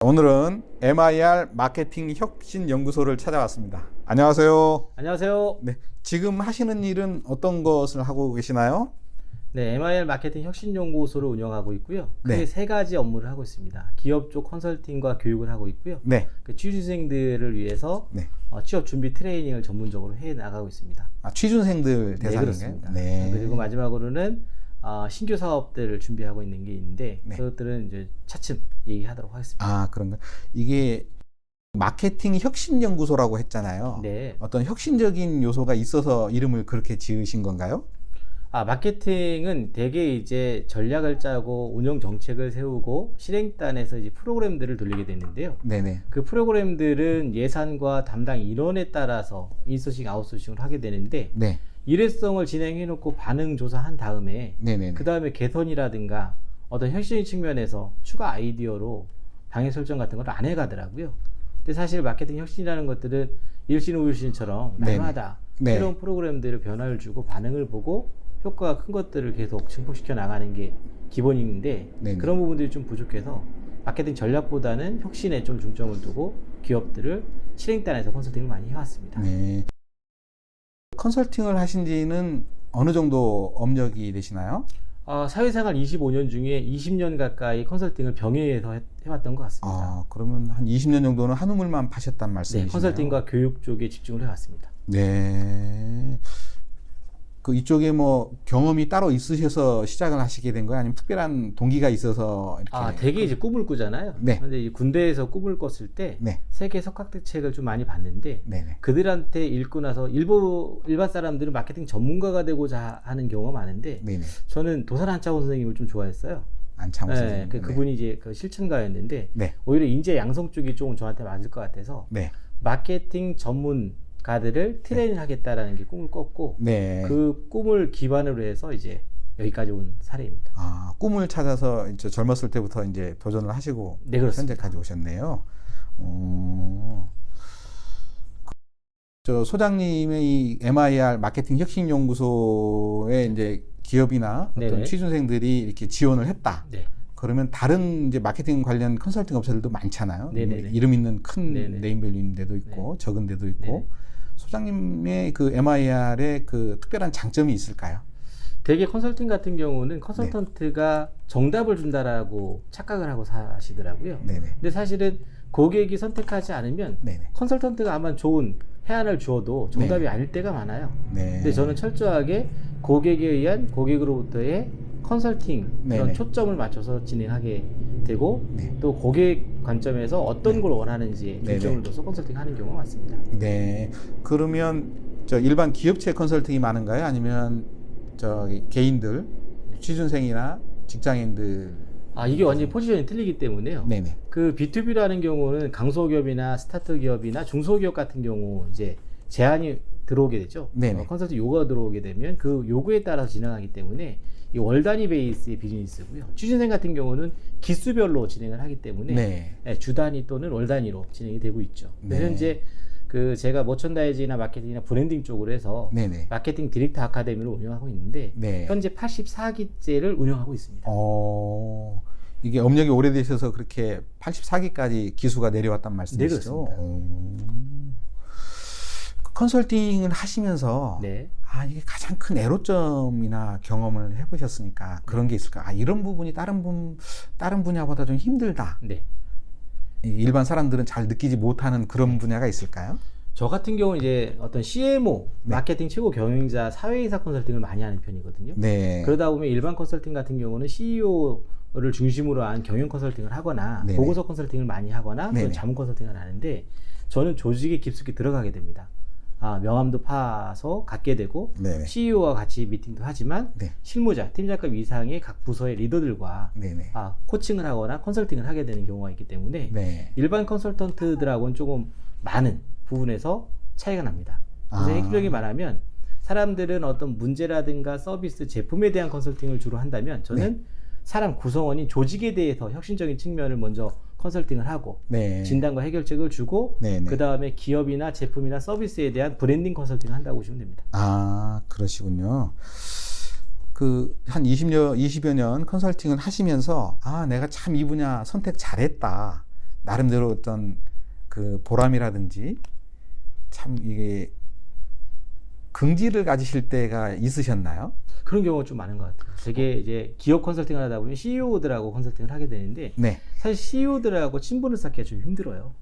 오늘은 MIR 마케팅 혁신 연구소를 찾아왔습니다. 안녕하세요. 안녕하세요. 네, 지금 하시는 일은 어떤 것을 하고 계시나요? 네, MIR 마케팅 혁신연구소를 운영하고 있고요. 크게 네. 세 가지 업무를 하고 있습니다. 기업 쪽 컨설팅과 교육을 하고 있고요. 네. 취준생들을 위해서 네. 취업 준비 트레이닝을 전문적으로 해 나가고 있습니다. 취준생들 네, 대상인가요? 그렇습니다. 네. 그리고 마지막으로는 신규 사업들을 준비하고 있는 게 있는데 네. 그것들은 이제 차츰 얘기하도록 하겠습니다. 그런가? 이게 마케팅 혁신 연구소라고 했잖아요. 네. 어떤 혁신적인 요소가 있어서 이름을 그렇게 지으신 건가요? 마케팅은 대개 이제 전략을 짜고 운영 정책을 세우고 실행단에서 이제 프로그램들을 돌리게 되는데요. 네네. 그 프로그램들은 예산과 담당 인원에 따라서 인소싱, 아웃소싱을 하게 되는데 네. 일회성을 진행해 놓고 반응 조사한 다음에 네네. 그 다음에 개선이라든가 어떤 혁신 측면에서 추가 아이디어로 방향 설정 같은 걸 안 해가더라고요. 근데 사실 마케팅 혁신이라는 것들은 일신 우일신처럼 날마다 네. 새로운 프로그램들을 변화를 주고 반응을 보고 효과가 큰 것들을 계속 증폭시켜 나가는 게 기본인데 네네. 그런 부분들이 좀 부족해서 마케팅 전략보다는 혁신에 좀 중점을 두고 기업들을 실행단에서 컨설팅을 많이 해왔습니다. 네. 컨설팅을 하신 지는 어느 정도 업력이 되시나요? 사회생활 25년 중에 20년 가까이 컨설팅을 병행해서 해왔던 것 같습니다. 그러면 한 20년 정도는 한우물만 파셨단 네, 말씀이시네요. 컨설팅과 교육 쪽에 집중을 해왔습니다. 네. 그 이쪽에 뭐 경험이 따로 있으셔서 시작을 하시게 된 거예요? 아니면 특별한 동기가 있어서 이렇게? 되게 이제 꿈을 꾸잖아요. 네. 근데 이 군대에서 꿈을 꿨을 때 네. 세계 석학대책을 좀 많이 봤는데 네네. 그들한테 읽고 나서 일반 사람들은 마케팅 전문가가 되고자 하는 경우가 많은데 네네. 저는 도산 안창호 선생님을 좀 좋아했어요. 안창호 네, 선생님. 그분이 이제 그 실천가였는데 네. 오히려 인재 양성 쪽이 조금 저한테 맞을 것 같아서 네. 마케팅 전문가들을 트레이닝하겠다라는 게 꿈을 꿨고 네. 그 꿈을 기반으로 해서 이제 여기까지 온 사례입니다. 꿈을 찾아서 이제 젊었을 때부터 이제 도전을 하시고 네, 그렇습니다. 현재까지 오셨네요. 저 소장님의 이 MIR 마케팅 혁신 연구소에 이제 기업이나 어떤 네네. 취준생들이 이렇게 지원을 했다. 네. 그러면 다른 이제 마케팅 관련 컨설팅 업체들도 많잖아요. 네네네. 이름 있는 큰 네네. 네임밸류 있는 데도 있고 적은 데도 있고. 네네. 소장님의 그 MIR의 그 특별한 장점이 있을까요? 되게 컨설팅 같은 경우는 컨설턴트가 정답을 준다라고 착각을 하고 사시더라고요. 네네. 근데 사실은 고객이 선택하지 않으면 네네. 컨설턴트가 아마 좋은 해안을 주어도 정답이 네. 아닐 때가 많아요. 네. 근데 저는 철저하게 고객에 의한 고객으로부터의 컨설팅 그런 네네. 초점을 맞춰서 진행하게 되고 네. 또 고객 관점에서 어떤 걸 원하는지에 네네. 중점을 둬서 컨설팅 하는 경우가 많습니다. 네. 그러면 저 일반 기업체 컨설팅이 많은가요? 아니면 저기 개인들, 취준생이나 직장인들? 이게 완전히 포지션이 틀리기 때문에요. 네네. 그 B2B라는 경우는 강소기업이나 스타트 기업이나 중소기업 같은 경우 이제 제한이 들어오게 되죠. 네네. 컨설팅 요구가 들어오게 되면 그 요구에 따라서 진행하기 때문에 이 월 단위 베이스의 비즈니스고요. 취준생 같은 경우는 기수별로 진행을 하기 때문에 네. 주 단위 또는 월 단위로 진행이 되고 있죠. 네. 현재 그 제가 머천다이즈나 마케팅이나 브랜딩 쪽으로 해서 네네. 마케팅 디렉터 아카데미를 운영하고 있는데 네. 현재 84기째를 운영하고 있습니다. 이게 업력이 오래되셔서 그렇게 84기까지 기수가 내려왔단 말씀이시죠? 네, 그렇습니다. 컨설팅을 하시면서 네. 이게 가장 큰 애로점이나 경험을 해보셨으니까 그런 게 있을까? 이런 부분이 다른 분야보다 좀 힘들다. 네. 일반 사람들은 잘 느끼지 못하는 그런 분야가 있을까요? 저 같은 경우는 이제 어떤 CMO, 네. 마케팅 최고 경영자, 사회이사 컨설팅을 많이 하는 편이거든요. 네. 그러다 보면 일반 컨설팅 같은 경우는 CEO를 중심으로 한 경영 컨설팅을 하거나 네네. 보고서 컨설팅을 많이 하거나 네네. 또는 자문 컨설팅을 하는데 저는 조직에 깊숙이 들어가게 됩니다. 명함도 파서 갖게 되고 네네. CEO와 같이 미팅도 하지만 네. 실무자, 팀장급 이상의 각 부서의 리더들과 네네. 코칭을 하거나 컨설팅을 하게 되는 경우가 있기 때문에 네. 일반 컨설턴트들하고는 조금 많은 부분에서 차이가 납니다. 그래서 핵심적인 말하면 사람들은 어떤 문제라든가 서비스, 제품에 대한 컨설팅을 주로 한다면 저는 사람 구성원인 조직에 대해서 혁신적인 측면을 먼저 컨설팅을 하고 네. 진단과 해결책을 주고 네네. 그 다음에 기업이나 제품이나 서비스에 대한 브랜딩 컨설팅을 한다고 보시면 됩니다. 그러시군요. 한 20여 년 컨설팅을 하시면서 내가 참 이 분야 선택 잘했다. 나름대로 어떤 그 보람이라든지 참 이게 긍지를 가지실 때가 있으셨나요? 그런 경우가 좀 많은 것 같아요. 되게 이제 기업 컨설팅을 하다 보면 CEO들하고 컨설팅을 하게 되는데 네. 사실 CEO들하고 친분을 쌓기가 좀 힘들어요.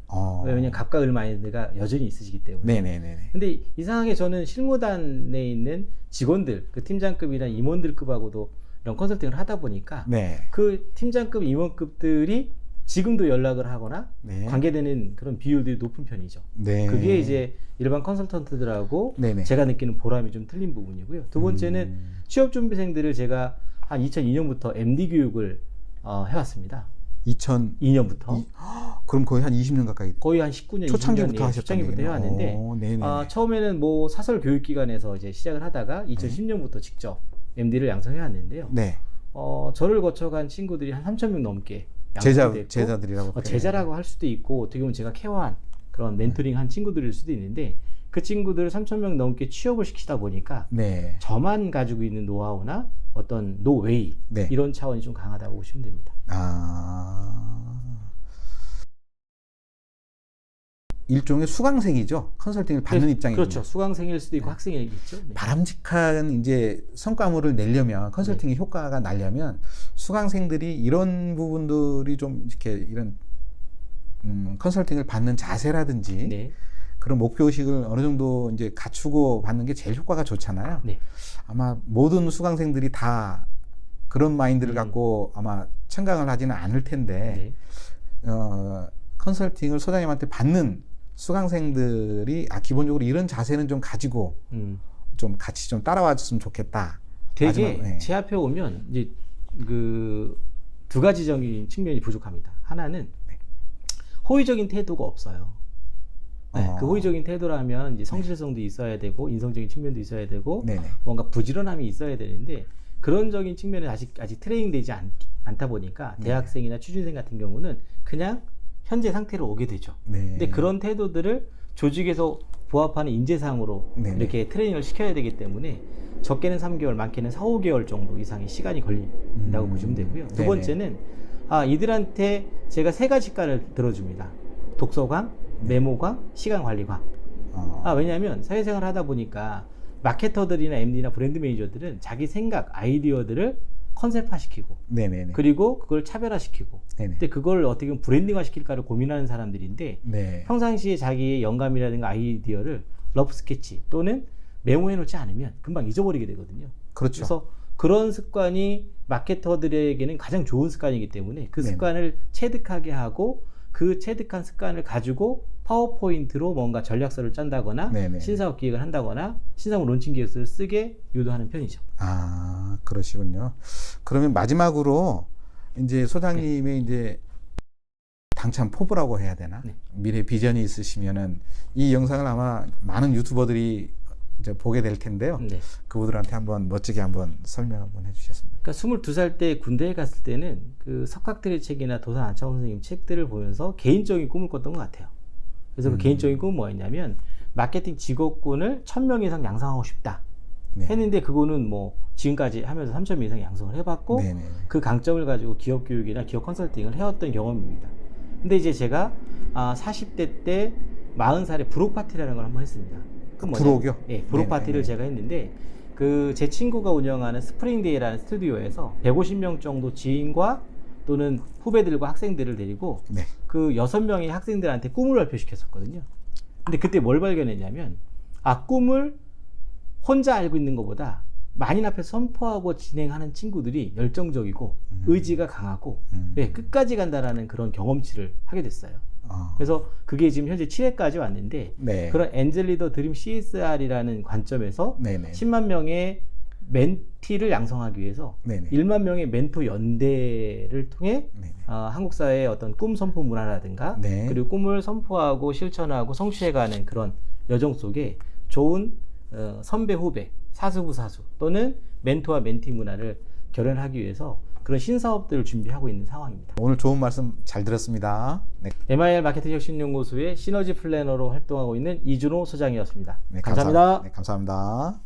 왜냐면 갑과 을 마인드가 여전히 있으시기 때문에. 네네네. 근데 이상하게 저는 실무단에 있는 직원들, 그 팀장급이나 임원들급하고도 이런 컨설팅을 하다 보니까 네. 그 팀장급, 임원급들이 지금도 연락을 하거나 네. 관계되는 그런 비율들이 높은 편이죠. 네. 그게 이제 일반 컨설턴트들하고 네네. 제가 느끼는 보람이 좀 틀린 부분이고요. 두 번째는 취업준비생들을 제가 한 2002년부터 MD 교육을 해왔습니다. 2년부터. 그럼 거의 한 20년 가까이 거의 한 19년, 초창기부터 20년 하셨다는 초창기부터 해왔는데 네네. 처음에는 뭐 사설 교육기관에서 이제 시작을 하다가 2010년부터 직접 MD를 양성해왔는데요. 네. 저를 거쳐간 친구들이 한 3,000명 넘게 양성됐고 제자들이라고 제자라고 할 수도 있고 어떻게 보면 제가 케어한 그런 멘토링한 친구들일 수도 있는데 그 친구들을 3,000명 넘게 취업을 시키다 보니까 네. 저만 가지고 있는 노하우나 어떤 노웨이 네. 이런 차원이 좀 강하다고 보시면 됩니다. 일종의 수강생이죠. 컨설팅을 받는 입장이죠. 그렇죠. 수강생일 수도 있고 학생이겠죠. 네. 바람직한 이제 성과물을 내려면 컨설팅의 효과가 나려면 수강생들이 이런 부분들이 좀 이렇게 이런 컨설팅을 받는 자세라든지 네. 그런 목표의식을 어느 정도 이제 갖추고 받는 게 제일 효과가 좋잖아요. 네. 아마 모든 수강생들이 다 그런 마인드를 갖고 아마 청강을 하지는 않을 텐데 컨설팅을 소장님한테 받는 수강생들이 기본적으로 이런 자세는 좀 가지고 좀 같이 좀 따라와 줬으면 좋겠다. 되게 제 앞에 오면 이제 그 두 가지적인 측면이 부족합니다. 하나는 호의적인 태도가 없어요. 그 호의적인 태도라면 이제 성실성도 있어야 되고 인성적인 측면도 있어야 되고 뭔가 부지런함이 있어야 되는데 그런적인 측면에 아직 트레이닝되지 않다 보니까 대학생이나 취준생 같은 경우는 그냥 현재 상태로 오게 되죠. 근데 그런 태도들을 조직에서 부합하는 인재상으로 이렇게 트레이닝을 시켜야 되기 때문에 적게는 3개월, 많게는 4, 5개월 정도 이상의 시간이 걸린다고 보시면 되고요. 두 번째는 이들한테 제가 3가지과를 들어줍니다. 독서광, 메모광, 시간관리광. 왜냐하면 사회생활을 하다 보니까 마케터들이나 MD나 브랜드 매니저들은 자기 생각, 아이디어들을 컨셉화시키고 그리고 그걸 차별화시키고 근데 그걸 어떻게 보면 브랜딩화시킬까를 고민하는 사람들인데 평상시에 자기의 영감이라든가 아이디어를 러프 스케치 또는 메모해 놓지 않으면 금방 잊어버리게 되거든요. 그렇죠. 그래서 그런 습관이 마케터들에게는 가장 좋은 습관이기 때문에 그 습관을 체득하게 하고 그 체득한 습관을 가지고 파워포인트로 뭔가 전략서를 짠다거나 신사업 기획을 한다거나 신사업 론칭 계획서를 쓰게 유도하는 편이죠. 그러시군요. 그러면 마지막으로 이제 소장님의 이제 당찬 포부라고 해야 되나? 미래 비전이 있으시면은 이 영상을 아마 많은 유튜버들이 이제 보게 될 텐데요. 그분들한테 한번 멋지게 한번 설명 한번 해주셨습니다. 그러니까 22살 때 군대에 갔을 때는 그 석학들의 책이나 도산 안창호 선생님 책들을 보면서 개인적인 꿈을 꿨던 것 같아요. 그래서 그 개인적인 꿈은 뭐였냐면 마케팅 직업군을 1,000명 이상 양성하고 싶다 했는데 그거는 뭐 지금까지 하면서 3,000명 이상 양성을 해봤고 그 강점을 가지고 기업 교육이나 기업 컨설팅을 해왔던 경험입니다. 근데 이제 제가 40대 때 40살에 부록 파티라는 걸 한번 했습니다. 부록이요? 네, 부록 파티를 제가 했는데 그 제 친구가 운영하는 스프링데이라는 스튜디오에서 150명 정도 지인과 또는 후배들과 학생들을 데리고 그 6명의 학생들한테 꿈을 발표시켰었거든요. 근데 그때 뭘 발견했냐면 꿈을 혼자 알고 있는 것보다 만인 앞에서 선포하고 진행하는 친구들이 열정적이고 의지가 강하고 끝까지 간다라는 그런 경험치를 하게 됐어요. 그래서 그게 지금 현재 7회까지 왔는데 그런 엔젤 리더 드림 CSR이라는 관점에서 10만 명의 멘티를 양성하기 위해서 1만 명의 멘토 연대를 통해 한국 사회의 어떤 꿈 선포 문화라든가 그리고 꿈을 선포하고 실천하고 성취해가는 그런 여정 속에 좋은 선배 후배, 사수부 사수 또는 멘토와 멘티 문화를 결연하기 위해서 그런 신사업들을 준비하고 있는 상황입니다. 오늘 좋은 말씀 잘 들었습니다. MIL 마케팅 혁신연구소의 시너지 플래너로 활동하고 있는 이준호 소장이었습니다. 감사합니다. 감사합니다.